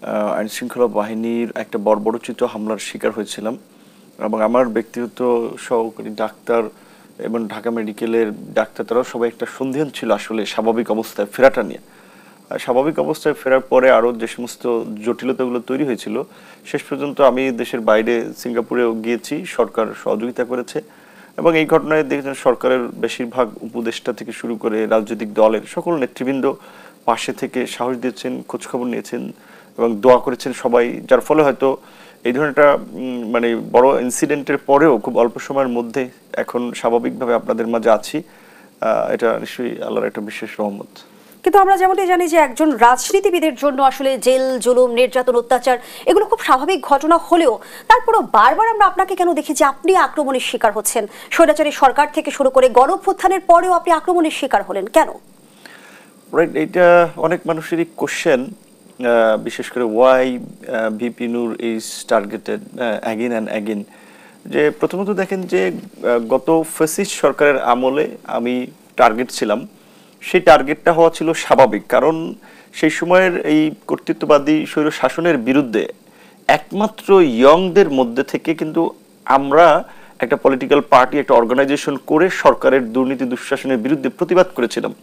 আইনশৃঙ্খলা বাহিনীর একটা বর্বরোচিত হামলার শিকার হয়েছিলাম এবং আমার ব্যক্তিগত সহকারী ডাক্তার এবং ঢাকা মেডিকেলের ডাক্তার তারাও সবাই একটা সন্দেহান ছিল আসলে স্বাভাবিক অবস্থায় ফেরাটা নিয়ে। স্বাভাবিক অবস্থায় ফেরার পরে আরও যে সমস্ত জটিলতাগুলো তৈরি হয়েছিল শেষ পর্যন্ত আমি দেশের বাইরে সিঙ্গাপুরেও গিয়েছি, সরকার সহযোগিতা করেছে এবং এই ঘটনায় দেখেছেন সরকারের বেশিরভাগ উপদেষ্টা থেকে শুরু করে রাজনৈতিক দলের সকল নেতৃবৃন্দ পাশে থেকে সাহস দিয়েছেন, খোঁজখবর নিয়েছেন এবং দোয়া করেছেন সবাই, যার ফলে হয়তো এই ধরনের একটা মানে বড় ইনসিডেন্টের পরেও খুব অল্প সময়ের মধ্যে এখন স্বাভাবিকভাবে আপনাদের মাঝে আছি। এটা নিশ্চয়ই আল্লাহর একটা বিশেষ রহমত। কিন্তু আমরা যেমনটি জানি যে একজন রাজনীতিবিদের জন্য আসলে জেল, জুলুম, নির্যাতন, অত্যাচার এগুলো খুব স্বাভাবিক ঘটনা হলেও তারপরও বারবার আমরা আপনাকে কেন দেখি যে আপনি আক্রমণের শিকার হচ্ছেন? স্বৈরাচারী সরকার থেকে শুরু করে গণঅভ্যুত্থানের পরেও আপনি আক্রমণের শিকার হলেন কেন? রাইট, এটা অনেক মানুষেরই কোশ্চেন, বিশেষ করে why VP Nur is targeted again and again. যে প্রথমত দেখেন যে গত ফ্যাসিস্ট সরকারের আমলে আমি টার্গেট ছিলাম, সেই টার্গেটটা হওয়া ছিল স্বাভাবিক, কারণ সেই সময়ের এই কর্তৃত্ববাদী স্বৈর শাসনের বিরুদ্ধে একমাত্র ইয়ংদের মধ্যে থেকে কিন্তু আমরা একটা পলিটিক্যাল পার্টি, একটা অর্গানাইজেশন করে সরকারের দুর্নীতি দুঃশাসনের বিরুদ্ধে প্রতিবাদ করেছিলাম।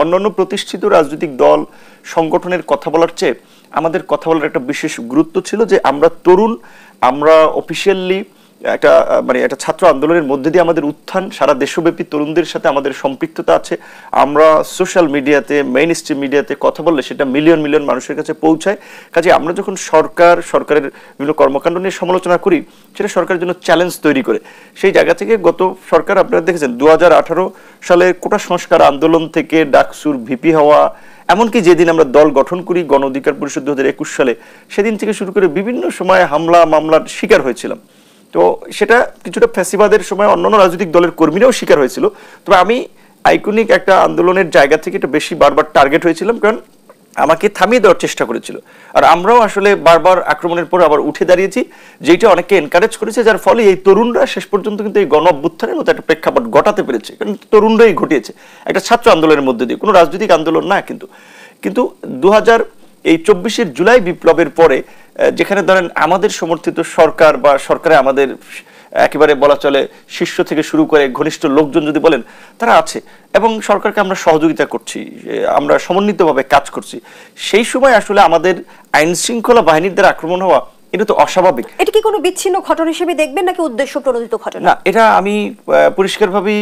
অন্যান্য প্রতিষ্ঠিত রাজনৈতিক দল সংগঠনের কথা বলার চেয়ে আমাদের কথা বলার একটা বিশেষ গুরুত্ব ছিল যে আমরা তরুণ, আমরা অফিসিয়ালি একটা মানে একটা ছাত্র আন্দোলনের মধ্যে দিয়ে আমাদের উত্থান, সারা দেশব্যাপী তরুণদের সাথে আমাদের সম্পৃক্ততা আছে, আমরা সোশ্যাল মিডিয়াতে, মেইন স্ট্রিম মিডিয়াতে কথা বললে সেটা মিলিয়ন মিলিয়ন মানুষের কাছে পৌঁছায়। কাজে আমরা যখন সরকারের বিভিন্ন কর্মকাণ্ড নিয়ে সমালোচনা করি সেটা সরকারের জন্য চ্যালেঞ্জ তৈরি করে। সেই জায়গা থেকে গত সরকার আপনারা দেখেছেন 2018 সালে কোটা সংস্কার আন্দোলন থেকে ডাকসুর ভিপি হওয়া, এমনকি যেদিন আমরা দল গঠন করি গণ অধিকার পরিষদ 2021 সালে, সেদিন থেকে শুরু করে বিভিন্ন সময় হামলা মামলার শিকার হয়েছিলাম। তো সেটা কিছুটা ফ্যাসিবাদের সময় অন্যান্য রাজনৈতিক দলের কর্মীরাও শিকার হয়েছিল। তবে আমি আইকনিক একটা আন্দোলনের জায়গা থেকে এটা বেশি বারবার টার্গেট হয়েছিলাম, কারণ আমাকে থামিয়ে দেওয়ার চেষ্টা করেছিল। আর আমরাও আসলে বারবার আক্রমণের পর আবার উঠে দাঁড়িয়েছি, যেটা অনেকে এনকারেজ করেছে, যার ফলে এই তরুণরা শেষ পর্যন্ত কিন্তু এই গণ অভ্যুত্থানের মতো একটা প্রেক্ষাপট ঘটাতে পেরেছে। কারণ তরুণরাই ঘটিয়েছে একটা ছাত্র আন্দোলনের মধ্যে দিয়ে, কোনো রাজনৈতিক আন্দোলন না। কিন্তু 2024 জুলাই বিপ্লবের পরে যেখানে ধরেন আমাদের সমর্থিত সরকার বা সরকারে আমাদের একেবারে বলা চলে শীর্ষ থেকে শুরু করে ঘনিষ্ঠ লোকজন যদি বলেন তারা আছে এবং সরকারকে আমরা সহযোগিতা করছি, আমরা সমন্বিতভাবে কাজ করছি, সেই সময় আসলে আমাদের আইন শৃঙ্খলা বাহিনীর দ্বারা আক্রমণ হওয়া এটা তো অস্বাভাবিক। এটা কি কোনো বিচ্ছিন্ন ঘটনা হিসেবে দেখবেন নাকি উদ্দেশ্য প্রণোদিত ঘটনা? না, এটা আমি পরিষ্কারভাবেই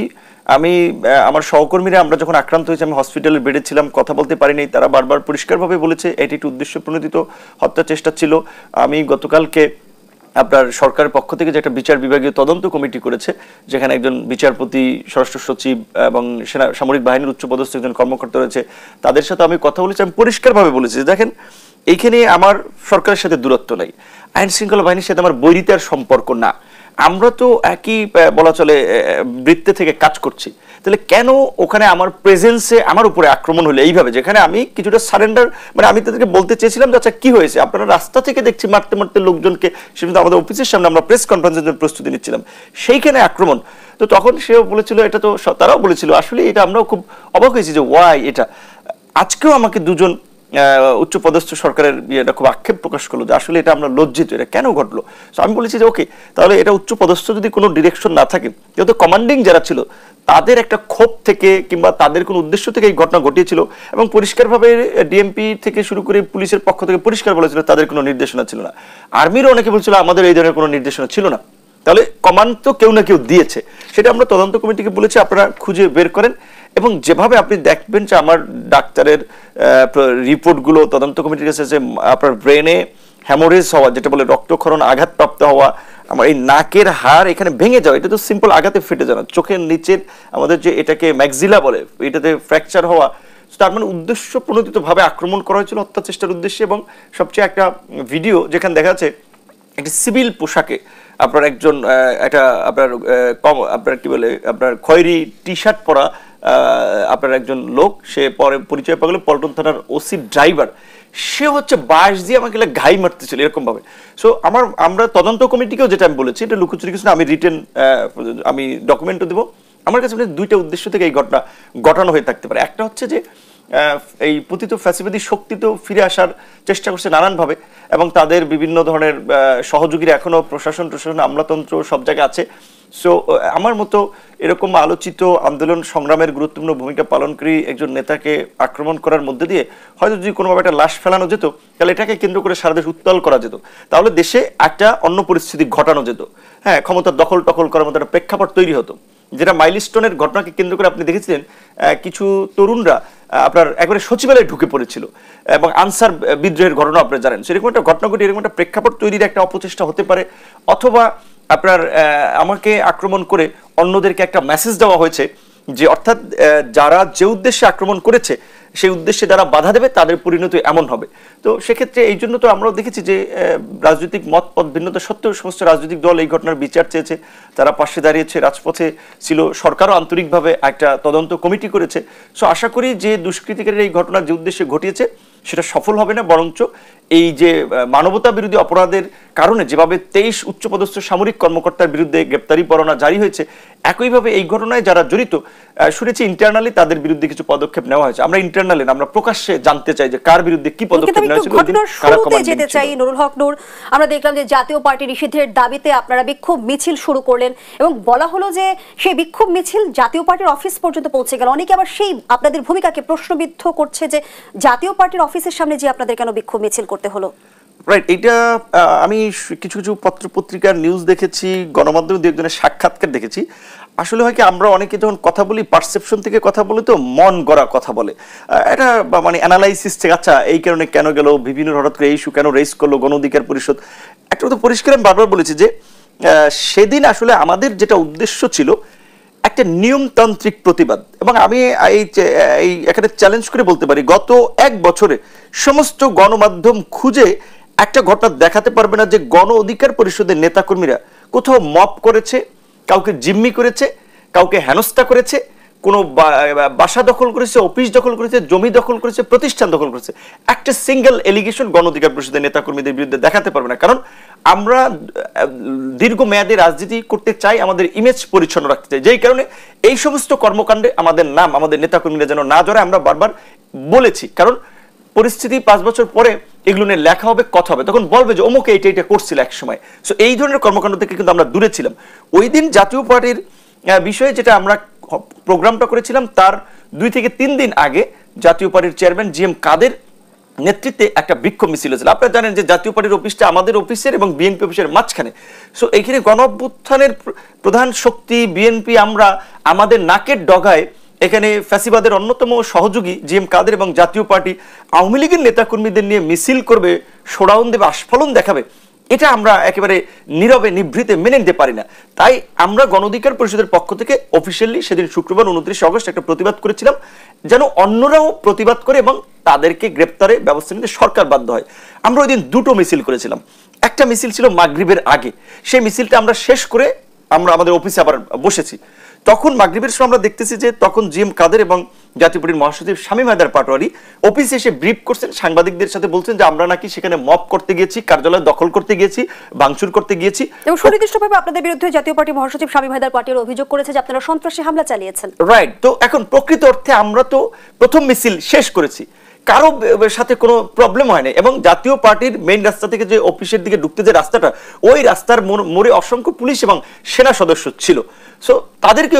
আমার সহকর্মীরা আমরা যখন আক্রান্ত হয়েছি, আমি হসপিটালের বেডে ছিলাম, কথা বলতে পারিনি, তারা বারবার পরিষ্কারভাবে বলেছে এটি একটি উদ্দেশ্য প্রণোদিত হত্যা চেষ্টা ছিল। আমি গতকালকে আপনার সরকারের পক্ষ থেকে যে একটা বিচার বিভাগীয় তদন্ত কমিটি করেছে, যেখানে একজন বিচারপতি, স্বরাষ্ট্র সচিব এবং সামরিক বাহিনীর উচ্চপদস্থ একজন কর্মকর্তা রয়েছে, তাদের সাথে আমি কথা বলেছি। আমি পরিষ্কারভাবে বলেছি যে দেখেন, এইখানে আমার সরকারের সাথে দূরত্ব নাই, আইন শৃঙ্খলা বাহিনীর সাথে আমার বৈরিতার সম্পর্ক না, আমরা তো একই বলা চলে বৃত্তে থেকে কাজ করছি। তাহলে কেন ওখানে আমার প্রেজেন্সে আমার উপরে আক্রমণ হলো এইভাবে, যেখানে আমি কিছুটা সারেন্ডার, মানে আমি তাদেরকে বলতে চেয়েছিলাম যে আচ্ছা কি হয়েছে, আপনারা রাস্তা থেকে দেখছি মারতে মারতে লোকজনকে, সেটা আমাদের অফিসের সামনে আমরা প্রেস কনফারেন্সের জন্য প্রস্তুতি নিচ্ছিলাম, সেইখানে আক্রমণ। তো তখন সেও বলেছিল, এটা তো তারাও বলেছিল, আসলে এটা আমরাও খুব অবাক হয়েছি যে ওয়াই এটা। আজকেও আমাকে দুজন উচ্চপদস্থ সরকারের এটা খুব আক্ষেপ প্রকাশ করলো যে আসলে এটা আমরা লজ্জিত, এটা কেন ঘটলো। তো আমি বলেছি যে ওকে, তাহলে এটা উচ্চপদস্থ যদি কোনো ডিরেকশন না থাকে, যেহেতু কমান্ডিং যারা ছিল তাদের একটা ক্ষোভ থেকে কিংবা তাদের কোনো উদ্দেশ্য থেকে এই ঘটনা ঘটিয়েছিল এবং পরিষ্কারভাবে ডিএমপি থেকে শুরু করে পুলিশের পক্ষ থেকে পরিষ্কার বলেছিল তাদের কোনো নির্দেশনা ছিল না। আর্মিরও অনেকে বলছিল আমাদের এই ধরনের কোনো নির্দেশনা ছিল না। তাহলে কমান্ড তো কেউ না কেউ দিয়েছে, সেটা আমরা তদন্ত কমিটিকে বলেছি আপনারা খুঁজে বের করেন। এবং যেভাবে আপনি দেখবেন যে আমার ডাক্তারের রিপোর্টগুলো তদন্ত কমিটির কাছে, যে আপনার ব্রেনে হ্যামোরেজ হওয়া, যেটা বলে রক্তক্ষরণ, আঘাতপ্রাপ্ত হওয়া, আমার এই নাকের হাড় এখানে ভেঙে যাওয়া, এটা তো সিম্পল আঘাতে ফেটে যাওয়া, চোখের নিচের আমাদের যে এটাকে ম্যাক্সিলা বলে, এটাতে ফ্র্যাকচার হওয়া, তার মানে উদ্দেশ্য প্রণোদিতভাবে আক্রমণ করা হয়েছিল হত্যা চেষ্টার উদ্দেশ্যে। এবং সবচেয়ে একটা ভিডিও যেখানে দেখা যাচ্ছে একটি সিভিল পোশাকে আপনার একজন একটা আপনার কি বলে আপনার খয়েরি টি শার্ট পরা আপনার একজন লোক, সে পরে পরিচয় পাওয়া গেল পল্টন থানার ওসি ড্রাইভার, সে হচ্ছে বাঁশ দিয়ে আমাকে ঘাই মারতেছিল এরকম ভাবে। সো আমরা তদন্ত কমিটিকেও যেটা আমি বলেছি, এটা লুকোচুরি কিছু না, আমি রিটেন আমি ডকুমেন্টও দেবো। আমার কাছে দুইটা উদ্দেশ্য থেকে এই ঘটনা ঘটানো হয়ে থাকতে পারে। একটা হচ্ছে যে এই পতিত ফ্যাসিবাদী শক্তি তো ফিরে আসার চেষ্টা করছে নানানভাবে, এবং তাদের বিভিন্ন ধরনের সহযোগীরা এখনো প্রশাসন আমলাতন্ত্র সব জায়গায় আছে। সো আমার মতো এরকম আলোচিত আন্দোলন সংগ্রামের গুরুত্বপূর্ণ ভূমিকা পালনকারী একজন নেতাকে আক্রমণ করার মধ্যে দিয়ে হয়তো যদি কোনোভাবে একটা লাশ ফেলানো যেত, তাহলে এটাকে কেন্দ্র করে সারা দেশ উত্তাল করা যেত, তাহলে দেশে একটা অন্য পরিস্থিতি ঘটানো যেত। হ্যাঁ, ক্ষমতার দখল টখল করার মতো একটা প্রেক্ষাপট তৈরি হতো, যেটা মাইলস্টোনের ঘটনাকে কেন্দ্র করে আপনি দেখেছিলেন কিছু তরুণরা আপনার একবারে সচিবালয়ে ঢুকে পড়েছিল, এবং আনসার বিদ্রোহের ঘটনা আপনারা জানেন। সেরকম একটা ঘটনা ঘটে এরকম একটা প্রেক্ষাপট তৈরির একটা অপচেষ্টা হতে পারে, অথবা আপনার আমাকে আক্রমণ করে অন্যদেরকে একটা মেসেজ দেওয়া হয়েছে যে অর্থাৎ যারা যে উদ্দেশ্যে আক্রমণ করেছে সেই উদ্দেশ্যে যারা বাধা দেবে তাদের পরিণতি এমন হবে। তো সেক্ষেত্রে এই জন্য তো আমরাও দেখেছি যে রাজনৈতিক মত পথ ভিন্নতা সত্ত্বেও সমস্ত রাজনৈতিক দল এই ঘটনার বিচার চেয়েছে, তারা পাশে দাঁড়িয়েছে, রাজপথে ছিল, সরকারও আন্তরিকভাবে একটা তদন্ত কমিটি করেছে। সো আশা করি যে দুষ্কৃতিকারীরা এই ঘটনা যে উদ্দেশ্যে ঘটিয়েছে সেটা সফল হবে না, বরঞ্চ এই যে মানবতা বিরোধী অপরাধের কারণে যেভাবে 23 উচ্চপদস্থ সামরিক কর্মকর্তার বিরুদ্ধে গ্রেপ্তারি পরোয়ানা জারি হয়েছে, একইভাবে এই ঘটনায় যারা জড়িত শুনেছি ইন্টারনালি তাদের বিরুদ্ধে কিছু পদক্ষেপ নেওয়া হয়েছে। আমরা ইন্টারনালি আমরা প্রকাশ্যে জানতে চাই যে কার বিরুদ্ধে কি পদক্ষেপ নেওয়া হয়েছিল। ঘটনার শুরুতে যেতে চাই নুরুল হক নূর, আমরা দেখলাম যে জাতীয় পার্টি নিষিদ্ধের দাবিতে আপনারা বিক্ষোভ মিছিল শুরু করলেন, এবং বলা হলো যে সেই বিক্ষোভ মিছিল জাতীয় পার্টির অফিস পর্যন্ত পৌঁছে গেল। অনেকে আবার সেই আপনাদের ভূমিকাকে প্রশ্নবিদ্ধ করছে যে জাতীয় পার্টির অফিসের সামনে যে আপনাদের কেন বিক্ষোভ মিছিল করতে হলো। রাইট, এটা আমি কিছু কিছু পত্র পত্রিকার নিউজ দেখেছি, গণমাধ্যমে দু একজনের সাক্ষাৎকার দেখেছি। আসলে হয় কি, আমরা অনেকে যখন কথা বলি পারসেপশন থেকে কথা বলে, তো মন গড়া কথা বলে, এটা মানে অ্যানালাইসিস থেকে আচ্ছা এই কারণে কেন গেল, বিভিন্ন হঠাৎ করে এই ইস্যু কেন রেজ করলো গণ অধিকার পরিষদ। একটা কথা পরিষ্কার আমি বারবার বলেছি যে সেদিন আসলে আমাদের যেটা উদ্দেশ্য ছিল একটা নিয়মতান্ত্রিক প্রতিবাদ, এবং আমি এই এখানে চ্যালেঞ্জ করে বলতে পারি গত 1 বছরে সমস্ত গণমাধ্যম খুঁজে একটা ঘটনা দেখাতে পারবে না যে গণ অধিকার পরিষদের নেতাকর্মীরা কোথাও মব করেছে, কাউকে জিম্মি করেছে, কাউকে হেনস্থা করেছে, কোনো বাসা দখল করেছে, অফিস দখল করেছে, জমি দখল করেছে, প্রতিষ্ঠান দখল করেছে। একটা সিঙ্গেল এলিগেশন গণ অধিকার পরিষদের নেতাকর্মীদের বিরুদ্ধে দেখাতে পারবে না, কারণ আমরা দীর্ঘমেয়াদী রাজনীতি করতে চাই, আমাদের ইমেজ পরিচ্ছন্ন রাখতে চাই, যেই কারণে এই সমস্ত কর্মকাণ্ডে আমাদের নাম, আমাদের নেতাকর্মীরা যেন না জড়ায় আমরা বারবার বলেছি। কারণ পরিস্থিতি 5 বছর পরে এগুলো নিয়ে লেখা হবে, কথা হবে, তখন বলবে যে অমুকে এটা করছিল এক সময়। সো এই ধরনের কর্মকাণ্ড থেকে কিন্তু আমরা দূরে ছিলাম। ওই দিন জাতীয় পার্টির বিষয়ে যেটা আমরা প্রোগ্রামটা করেছিলাম, তার 2 থেকে 3 দিন আগে জাতীয় পার্টির চেয়ারম্যান জি এম কাদের নেতৃত্বে একটা বিক্ষোভ মিছিল হয়েছিল। আপনারা জানেন যে জাতীয় পার্টির অফিসটা আমাদের অফিসের এবং বিএনপি অফিসের মাঝখানে। সো এইখানে গণ অভ্যুত্থানের প্রধান শক্তি বিএনপি, আমরা আমাদের নাকের ডগায় এখানে ফ্যাসিবাদের অন্যতম সহযোগী জি এম কাদের এবং জাতীয় পার্টি আওয়ামী লীগের নেতাকর্মীদের নিয়ে মিছিল করবে, শোডাউন দেবে, আস্ফালন দেখাবে, এটা আমরা একেবারে নীরবে নিভৃতে মেনে নিতে পারি না। তাই আমরা গণ অধিকার পরিষদের পক্ষ থেকে অফিসিয়ালি সেদিন শুক্রবার 29 আগস্ট একটা প্রতিবাদ করেছিলাম, যেন অন্যরাও প্রতিবাদ করে এবং তাদেরকে গ্রেপ্তারে ব্যবস্থা নিতে সরকার বাধ্য হয়। আমরা ওই দিন 2টো মিছিল করেছিলাম। একটা মিছিল ছিল মাগরিবের আগে, সেই মিছিলটা আমরা শেষ করে আমরা আমাদের অফিসে আবার বসেছি। তখন মাগরিবের সময় আমরা দেখতেছি যে তখন জি এম কাদের এবং জাতীয় পার্টির মহাসচিব শামীম হায়দার পাটোয়ারি অফিসে এসে ব্রিফ করছেন, সাংবাদিকদের সাথে বলছেন যে আমরা নাকি সেখানে মব করতে গিয়েছি, কার্যালয় দখল করতে গিয়েছি, ভাঙচুর করতে গিয়েছি। এবং সুনির্দিষ্টভাবে আপনাদের বিরুদ্ধে জাতীয় পার্টির মহাসচিব শামীম হায়দার পাটোয়ারি অভিযোগ করেছে যে আপনারা সন্ত্রাসী হামলা চালিয়েছেন। রাইট, তো এখন প্রকৃত অর্থে আমরা তো প্রথম মিছিল শেষ করেছি, কারো সাথে কোনো প্রবলেম হয় না, এবং জাতীয় পার্টির মেইন রাস্তা থেকে যে অফিসের দিকে ঢুকতে যে রাস্তাটা, ওই রাস্তার মোড়ে অসংখ্য পুলিশ এবং সেনা সদস্য ছিল। সো তাদেরকে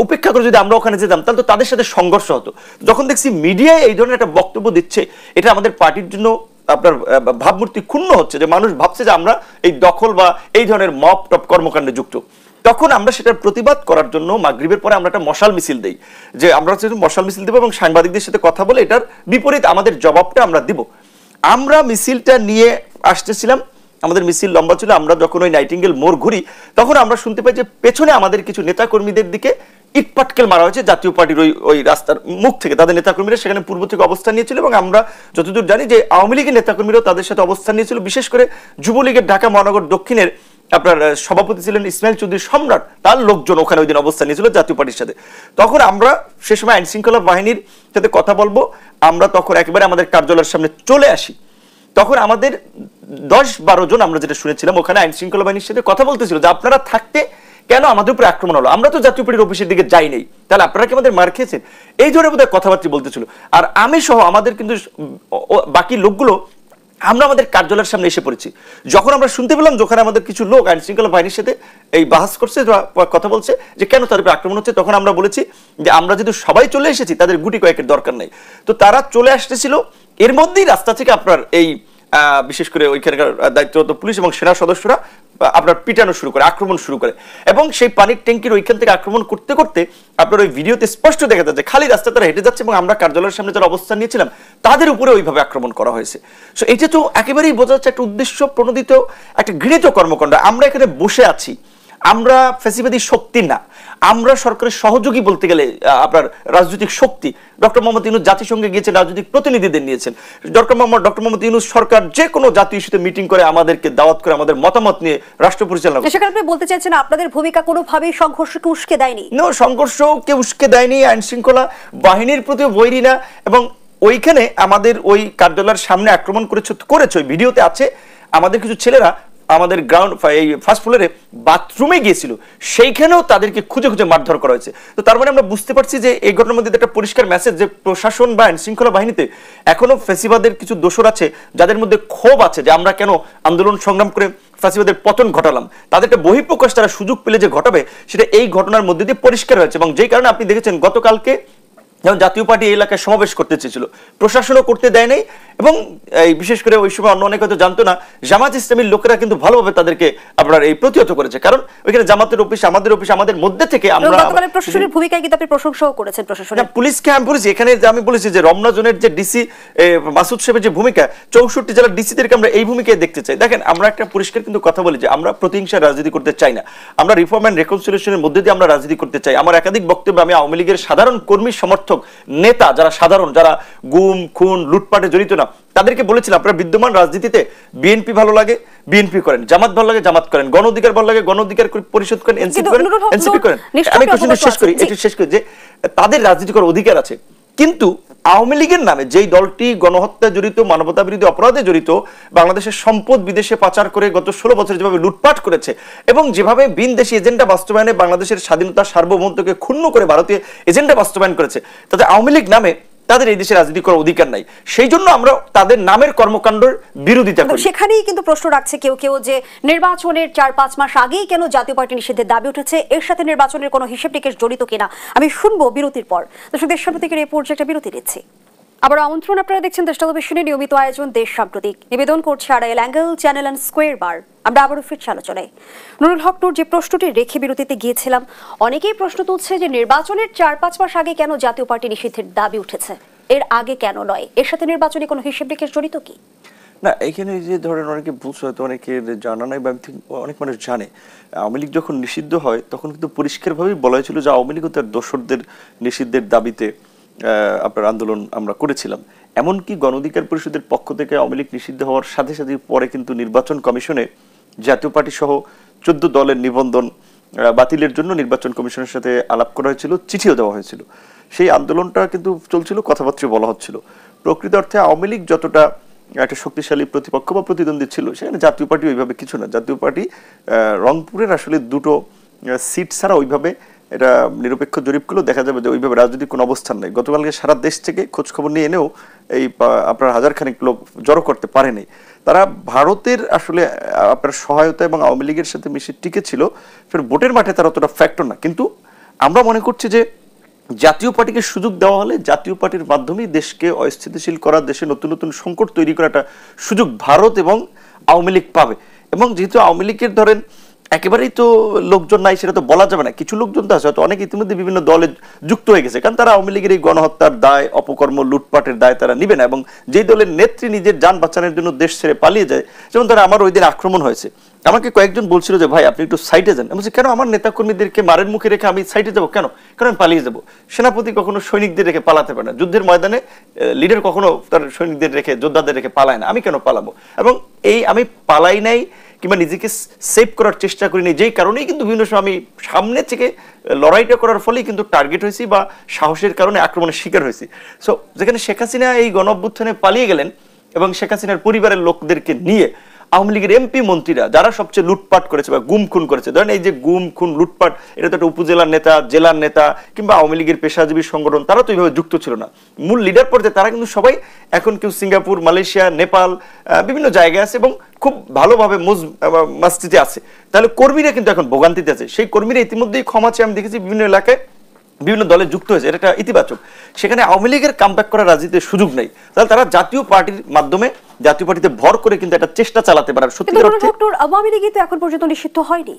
উপেক্ষা করে যদি আমরা ওখানে যেতাম তাহলে তো তাদের সাথে সংঘর্ষ হতো। যখন দেখছি মিডিয়ায় এই ধরনের একটা বক্তব্য দিচ্ছে, এটা আমাদের পার্টির জন্য আপনার ভাবমূর্তি ক্ষুণ্ণ হচ্ছে, যে মানুষ ভাবছে যে আমরা এই দখল বা এই ধরনের মব টপ কর্মকাণ্ডে যুক্ত। তখন আমরা সেটার প্রতিবাদ করার জন্য মাগরিবের পরে আমরা একটা মশাল মিছিল দেই, যে আমরা মশাল মিছিল দেবো এবং সাংবাদিকদের সাথে কথা বলে এটার বিপরীত আমাদের জবাবটা আমরা দিব। আমরা মিছিলটা নিয়ে আসতেছিলাম, আমাদের মিছিল লম্বা ছিল। আমরা যখন ওই নাইটিঙ্গেল মোড় ঘুরি তখন আমরা শুনতে পাই যে পেছনে আমাদের কিছু নেতাকর্মীদের দিকে ইট পাটকেল মারা হয়েছে জাতীয় পার্টির ওই রাস্তার মুখ থেকে। তাদের নেতাকর্মীরা সেখানে পূর্ব থেকে অবস্থান নিয়েছিল, এবং আমরা যতদূর জানি যে আওয়ামী লীগের নেতাকর্মীরাও তাদের সাথে অবস্থান নিয়েছিল। বিশেষ করে যুবলীগের ঢাকা মহানগর দক্ষিণের আপনার সভাপতি ছিলেন ইসমাইল চৌধুরী সম্রাট, তার লোকজন ওখানে ওই দিন অবস্থান নিয়েছিল জাতীয় পার্টির সাথে। তখন আমরা সে সময় আইন শৃঙ্খলা বাহিনীর সাথে কথা বলবো, আমরা তখন একেবারে আমাদের কার্যালয়ের সামনে চলে আসি। তখন আমাদের 10-12 জন, আমরা যেটা শুনেছিলাম, ওখানে আইন শৃঙ্খলা বাহিনীর সাথে কথা বলতেছিল যে আপনারা থাকতে কেন আমাদের উপরে আক্রমণ হলো, আমরা তো জাতীয় পার্টির অফিসের দিকে যাই নাই, তাহলে আপনারা কি আমাদের মার খেয়েছেন, এই ধরনের বোধহয় কথাবার্তা বলতেছিল। আর আমি সহ আমাদের কিন্তু বাকি লোকগুলো আমরা আমাদের কার্যালয়ের সামনে এসে পড়েছি, যখন আমরা শুনতে পেলাম যখন আমাদের কিছু লোক আইন শৃঙ্খলা বাহিনীর সাথে এই বাহাস করছে, কথা বলছে যে কেন তাদের উপর আক্রমণ হচ্ছে, তখন আমরা বলেছি যে আমরা যদি সবাই চলে এসেছি তাদের গুটি কয়েকের দরকার নেই। তো তারা চলে আসতেছিল, এর মধ্যেই রাস্তা থেকে আপনার এই বিশেষ করে ওইখানকার দায়িত্বরত পুলিশ এবং সেনা সদস্যরা আপনার পিটানো শুরু করে, আক্রমণ শুরু করে, এবং সেই পানির ট্যাঙ্কির ওইখান থেকে আক্রমণ করতে করতে আপনার ওই ভিডিওতে স্পষ্ট দেখা যাচ্ছে খালি রাস্তা তারা হেঁটে যাচ্ছে এবং আমরা কার্যালয়ের সামনে যারা অবস্থান নিয়েছিলাম তাদের উপরে ওইভাবে আক্রমণ করা হয়েছে। সো এটা তো একেবারেই বোঝা যাচ্ছে একটা উদ্দেশ্য প্রণোদিত একটা ঘৃণিত কর্মকাণ্ড। আমরা এখানে বসে আছি, আমরা ফ্যাসিবাদী শক্তি না, আমরা সরকারের সহযোগী বলতে গেলে আপনার রাজনৈতিক শক্তি। ডক্টর মোহাম্মদ ইউনূস জাতিসংঘে গিয়েছেন, রাজনৈতিক প্রতিনিধিদের নিয়েছেন। ডক্টর মোহাম্মদ ইউনূস সরকার যে কোনো জাতীয় ইস্যুতে মিটিং করে আমাদেরকে দাওয়াত করে আমাদের মতামত নিয়ে রাষ্ট্র পরিচালনা করে। সেখানে আপনি বলতে চাইছেন আপনাদের ভূমিকা কোনোভাবেই সংঘর্ষকে উস্কে দেয়নি? সংঘর্ষকে উস্কে দেয়নি, আইন শৃঙ্খলা বাহিনীর প্রতি বৈরী না। এবং ওইখানে আমাদের ওই কার্যালয়ের সামনে আক্রমণ করেছে, ওই ভিডিওতে আছে। আমাদের কিছু ছেলেরা আমাদের গ্রাউন্ড এই ফার্স্ট ফ্লোরে বাথরুমে গিয়েছিল, সেইখানেও তাদেরকে খুঁজে খুঁজে মারধর করা হয়েছে। তো তার মানে আমরা বুঝতে পারছি যে এই ঘটনার মধ্যে একটা পরিষ্কার মেসেজ যে প্রশাসন বা আইন শৃঙ্খলা বাহিনীতে এখনো ফ্যাসিবাদের কিছু দোসর আছে, যাদের মধ্যে ক্ষোভ আছে যে আমরা কেন আন্দোলন সংগ্রাম করে ফ্যাসিবাদের পতন ঘটালাম। তাদের একটা বহিঃপ্রকাশ তারা সুযোগ পেলে যে ঘটাবে, সেটা এই ঘটনার মধ্যে দিয়ে পরিষ্কার হয়েছে। এবং যেই কারণে আপনি দেখেছেন গতকালকে যেমন জাতীয় পার্টি এই এলাকায় সমাবেশ করতে চেয়েছিল, প্রশাসনও করতে দেয় নাই। এবং এই বিশেষ করে ওই সময় অন্য অনেক হয়তো জানতো না, জামাত ইসলামীর লোকেরা কিন্তু ভালোভাবে তাদেরকে আপনার এই প্রতিহত করেছে, কারণ ওইখানে জামাতের অফিস আমাদের মধ্যে থেকে আমরা প্রশাসনের ভূমিকায় কিন্তু আপনি প্রশংসাও করেছেন প্রশাসনের। পুলিশকে আমি বলেছি, এখানে আমি বলেছি যে রমনা জোনের যে ডিসি মাসুদ সাহেবের যে ভূমিকা, 64 জেলার ডিসিদেরকে আমরা এই ভূমিকায় দেখতে চাই। দেখেন আমরা একটা পরিষ্কার কিন্তু কথা বলি যে আমরা প্রতিহিংসার রাজনীতি করতে চাই না, আমরা রিফর্ম এন্ড রেকনসিলিয়েশনের মধ্যে দিয়ে আমরা রাজনীতি করতে চাই। আমার একাধিক বক্তব্য আমি আওয়ামী লীগের সাধারণ কর্মী সমর্থক নেতা যারা সাধারণ, যারা গুম খুন লুটপাটে জড়িত না, তাদেরকে বলেছিলাম আপনারা বিদ্যমান রাজনীতিতে বিএনপি ভালো লাগে বিএনপি করেন, জামাত ভালো লাগে জামাত করেন, গণ অধিকার ভালো লাগে গণ অধিকার পরিষদ করেন, এনসিপি করেন এনসিপি করেন। আমি কোশ্চেনটা শেষ করি যে তাদের রাজনীতি করার অধিকার আছে, কিন্তু আওয়ামী লীগের নামে যেই দলটি গণহত্যা জড়িত, মানবতা বিরোধী অপরাধে জড়িত, বাংলাদেশের সম্পদ বিদেশে পাচার করে গত 16 বছর যেভাবে লুটপাট করেছে এবং যেভাবে বিনদেশি এজেন্ডা বাস্তবায়নে বাংলাদেশের স্বাধীনতা সার্বভৌমত্বকে ক্ষুণ্ণ করে ভারতীয় এজেন্ডা বাস্তবায়ন করেছে, তাতে আওয়ামী লীগ নামে তাদের এই দেশে রাজনীতি করার অধিকার নাই। সেই জন্য আমরা তাদের নামের কর্মকাণ্ডের বিরোধিতা করি। সেখানেই কিন্তু প্রশ্ন রাখছে কেউ কেউ যে নির্বাচনের 4-5 মাস আগেই কেন জাতীয় পার্টি নিষিদ্ধের দাবি উঠেছে, এর সাথে নির্বাচনের কোনো হিসেব নিকেশ জড়িত কিনা আমি শুনবো বিরতির পর। দর্শক, দেশ সাম্প্রতিকের এই পর্যায়ে একটা বিরতি দিচ্ছি। আবার আমন্ত্রণ, আপনারা দেখছেন দেশ টেলিভিশনের নিয়মিত আয়োজন দেশ সাম্প্রতিক, নিবেদন করছে Arail angle channel and square বার। আমরা আবারও ফিরছি আলোচনায়। নুরুল হক নূর, যে প্রশ্নটি রেখে বিরতিতে গিয়েছিলাম, অনেকেই প্রশ্ন তুলছে যে নির্বাচনের 4-5 মাস আগে কেন জাতীয় পার্টি নিষিদ্ধের দাবি উঠেছে, এর আগে কেন নয়, এর সাথে নির্বাচনে কোনো হিসেব নিকেশ জড়িত কি? না, এখানে যে ধরেন অনেকে বুঝছে, হয়তো অনেকের জানা নাই বা অনেক মানুষ জানে, আওয়ামী লীগ যখন নিষিদ্ধ হয় তখন কিন্তু পরিষ্কারভাবেই বলা হয়েছিল যে আওয়ামী লীগ ও তার দোসরদের নিষিদ্ধের দাবিতে আপনার আন্দোলন আমরা করেছিলাম। এমনকি গণ অধিকার পরিষদের পক্ষ থেকে আওয়ামী লীগ নিষিদ্ধ হওয়ার সাথে সাথে পরে কিন্তু নির্বাচন কমিশনে জাতীয় পার্টি সহ 14 দলের নিবন্ধন বাতিলের জন্য নির্বাচন কমিশনের সাথে আলাপ করা হয়েছিল, চিঠিও দেওয়া হয়েছিল। সেই আন্দোলনটা কিন্তু চলছিল, কথাবার্তা বলা হচ্ছিল। প্রকৃত অর্থে আওয়ামী লীগ যতটা একটা শক্তিশালী প্রতিপক্ষ বা প্রতিদ্বন্দ্বী ছিল, সেখানে জাতীয় পার্টি ওইভাবে কিছু না। জাতীয় পার্টি রংপুরের আসলে 2টো সিট ছাড়া ওইভাবে, এটা নিরপেক্ষ জরিপ করলেও দেখা যাবে যে ওইভাবে রাজনৈতিক কোনো অবস্থান নেই। গতকালকে সারা দেশ থেকে খোঁজ খবর নিয়ে এনেও এই আপনার 1000 খানিক লোক জড়ো করতে পারেনি। তারা ভারতের আসলে আপনার সহায়তা এবং আওয়ামী লীগের সাথে মিশে টিকে ছিল। ফের ভোটের মাঠে তারা অতটা ফ্যাক্টর না, কিন্তু আমরা মনে করছি যে জাতীয় পার্টিকে সুযোগ দেওয়া হলে জাতীয় পার্টির মাধ্যমেই দেশকে অস্থিতিশীল করা, দেশে নতুন নতুন সংকট তৈরি করা একটা সুযোগ ভারত এবং আওয়ামী লীগ পাবে। এবং যেহেতু আওয়ামী লীগের ধরেন একেবারেই তো লোকজন নাই, সেটা তো বলা যাবে না, কিছু লোকজন তো আছে, হয়তো অনেক ইতিমধ্যে বিভিন্ন দলে যুক্ত হয়ে গেছে, কারণ তারা আওয়ামী লীগের এই গণহত্যার দায়, অপকর্ম, লুটপাটের দায় তারা নিবে না। এবং যেই দলের নেত্রী নিজের যান বাঁচানোর জন্য দেশ ছেড়ে পালিয়ে যায়, যেমন তারা আমার ওই দিন আক্রমণ হয়েছে, আমাকে কয়েকজন বলছিল যে ভাই আপনি একটু সাইডে যান। আমি বলছি কেন, আমার নেতাকর্মীদেরকে মারের মুখে রেখে আমি সাইডে যাবো কেন? কারণ আমি পালিয়ে যাবো। সেনাপতি কখনো সৈনিকদের রেখে পালাতে পারে না, যুদ্ধের ময়দানে লিডার কখনো তার সৈনিকদের রেখে, যোদ্ধাদের রেখে পালায় না, আমি কেন পালাবো? এবং এই আমি পালাই নাই কিংবা নিজেকে সেভ করার চেষ্টা করিনি, যেই কারণেই কিন্তু বিভিন্ন সময় আমি সামনে থেকে লড়াইটা করার ফলেই কিন্তু টার্গেট হয়েছি বা সাহসের কারণে আক্রমণের শিকার হয়েছি। সো যেখানে শেখ হাসিনা এই গণ অভ্যুত্থানে পালিয়ে গেলেন এবং শেখ হাসিনার পরিবারের লোকদেরকে নিয়ে আওয়ামী লীগের এমপি মন্ত্রীরা যারা সবচেয়ে লুটপাট করেছে বা গুম খুন করেছে, ধরেন এই যে গুম খুন লুটপাট, এটা তো একটা উপজেলার নেতা, জেলার নেতা কিংবা আওয়ামী লীগের পেশাজীবী সংগঠন, তারা তো এইভাবে যুক্ত ছিল না। মূল লিডার পর্যায়ে তারা কিন্তু সবাই এখন কেউ সিঙ্গাপুর, মালয়েশিয়া, নেপাল বিভিন্ন জায়গায় আছে এবং খুব ভালোভাবে মসজিদে আছে। তাহলে কর্মীরা কিন্তু এখন ভোগান্তিতে আছে। সেই কর্মীরা ইতিমধ্যেই ক্ষমা চেয়ে আমি দেখেছি বিভিন্ন এলাকায় বিভিন্ন দলে যুক্ত হয়েছে, এটা একটা ইতিবাচক। সেখানে আওয়ামী লীগের কামব্যাক করার রাজনীতির সুযোগ নেই। তাহলে তারা জাতীয় পার্টির মাধ্যমে, জাতীয় পার্টিতে ভর করে কিন্তু একটা চেষ্টা চালাতে পারে। সত্যিকার অর্থে আওয়ামী লীগই তো এখন পর্যন্ত নিষিদ্ধ হয়নি,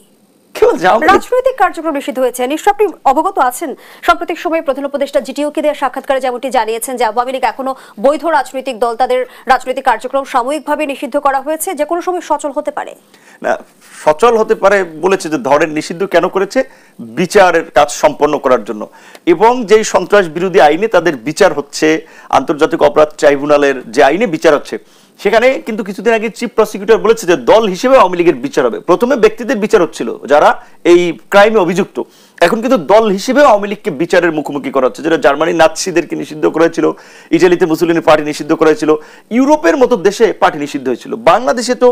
কেউ রাজনৈতিক কার্যক্রম নিষিদ্ধ হয়েছে। নিশ্চয় আপনি অবগত আছেন, সাম্প্রতিক সময়ে প্রধান উপদেষ্টা জিটিওকে দেওয়া সাক্ষাৎকারে যেমনটি জানিয়েছেন যে আওয়ামী লীগ এখনো বৈধ রাজনৈতিক দল, তাদের রাজনৈতিক কার্যক্রম সাময়িকভাবে নিষিদ্ধ করা হয়েছে, যে কোনো সময় সচল হতে পারে। না, সচল হতে পারে বলেছে যে ধরেন নিষিদ্ধ কেন করেছে, বিচারের কাজ সম্পন্ন করার জন্য। এবং যেই সন্ত্রাস বিরোধী আইনে তাদের বিচার হচ্ছে, আন্তর্জাতিক অপরাধ ট্রাইব্যুনালের যে আইনে বিচার হচ্ছে, সেখানে কিন্তু কিছুদিন আগে চিফ প্রসিকিউটর বলেছে যে দল হিসেবে আওয়ামী লীগের বিচার হবে। প্রথমে ব্যক্তিদের বিচার হচ্ছিল যারা এই ক্রাইমে অভিযুক্ত, এখন কিন্তু দল হিসেবে আওয়ামী লীগকে বিচারের মুখোমুখি করা হচ্ছে। যেটা জার্মানির নাৎসিদেরকে নিষিদ্ধ করা হয়েছিল, ইটালিতে মুসলিম পার্টি নিষিদ্ধ করা হয়েছিল, ইউরোপের মতো দেশে পার্টি নিষিদ্ধ হয়েছিল। বাংলাদেশে তো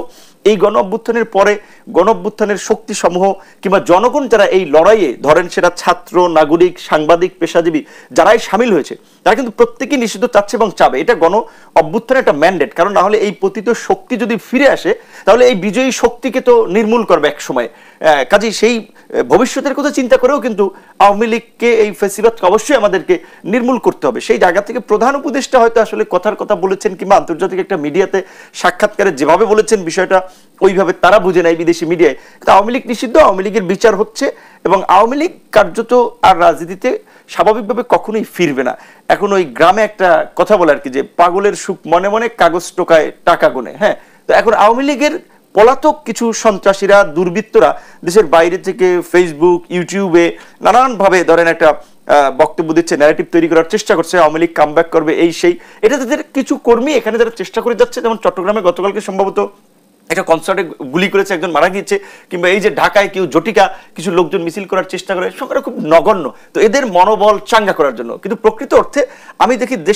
এই গণ অভ্যুত্থানের পরে গণ অভ্যুত্থানের শক্তি সমূহ কিংবা জনগণ যারা এই লড়াইয়ে, ধরেন সেটা ছাত্র, নাগরিক, সাংবাদিক, পেশাজীবী যারাই সামিল হয়েছে, তারা কিন্তু প্রত্যেকেই নিষিদ্ধ চাচ্ছে এবং চাবে। এটা গণ অভ্যুত্থানের একটা ম্যান্ডেট। কারণ না হলে এই পতিত শক্তি যদি ফিরে আসে, তাহলে এই বিজয়ী শক্তিকে তো নির্মূল করবে এক সময়। কাজেই সেই ভবিষ্যতের কথা চিন্তা করেও কিন্তু আওয়ামী লীগকে, এই ফেসিবাদকে অবশ্যই আমাদেরকে নির্মূল করতে হবে। সেই জায়গা থেকে প্রধান উপদেষ্টা হয়তো আসলে কথার কথা বলেছেন, কিংবা আন্তর্জাতিক একটা মিডিয়াতে সাক্ষাৎকারে যেভাবে বলেছেন বিষয়টা ওইভাবে তারা বুঝে নেয় বিদেশি মিডিয়ায়। কিন্তু আওয়ামী লীগ নিষিদ্ধ, আওয়ামী লীগের বিচার হচ্ছে এবং আওয়ামী লীগ কার্যত আর রাজনীতিতে স্বাভাবিকভাবে কখনোই ফিরবে না। এখন ওই গ্রামে একটা কথা বলে আর কি, যে পাগলের সুখ মনে মনে, কাগজ টোকায় টাকা গুনে। হ্যাঁ, তো এখন আওয়ামী লীগের পলাতক কিছু সন্ত্রাসীরা, দুর্বৃত্তরা দেশের বাইরে থেকে ফেসবুক, ইউটিউবে নানানভাবে ধরেন একটা বক্তব্য দিচ্ছে, ন্যারেটিভ তৈরি করার চেষ্টা করছে, আওয়ামী লীগ কামব্যাক করবে, এই সেই। এটা তাদের কিছু কর্মী এখানে যারা চেষ্টা করে যাচ্ছে, যেমন চট্টগ্রামে গতকালকে সম্ভবত একটা কনসার্টে গুলি করেছে, একজন মারা গিয়েছে, কিংবা এই যে ঢাকায় কেউ জটিকা কিছু লোকজন মিছিল করার চেষ্টা করে, সংখ্যাটা খুব নগণ্য। তো এদের মনোবল চাঙ্গা করার জন্য। কিন্তু প্রকৃত অর্থে আমি দেখি দেশ